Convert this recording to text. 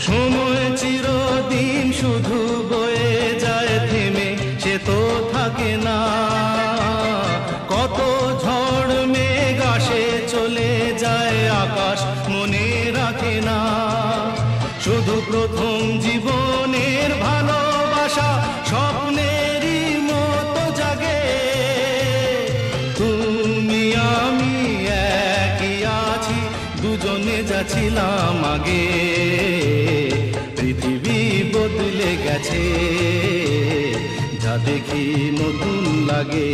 সময় চিরদিন শুধু বয়ে যায় থেমে, সে তো থাকে না। কত ঝড় মেঘ আসে চলে যায়, আকাশ মনে রাখে না। শুধু প্রথম জীবনের ভালোবাসা স্বপ্নেরই মতো জাগে। তুমি আমি একই আছি, দুজনে যাচ্ছিলাম আগে। পৃথিবী বদলে গেছে, যা দেখি নতুন লাগে।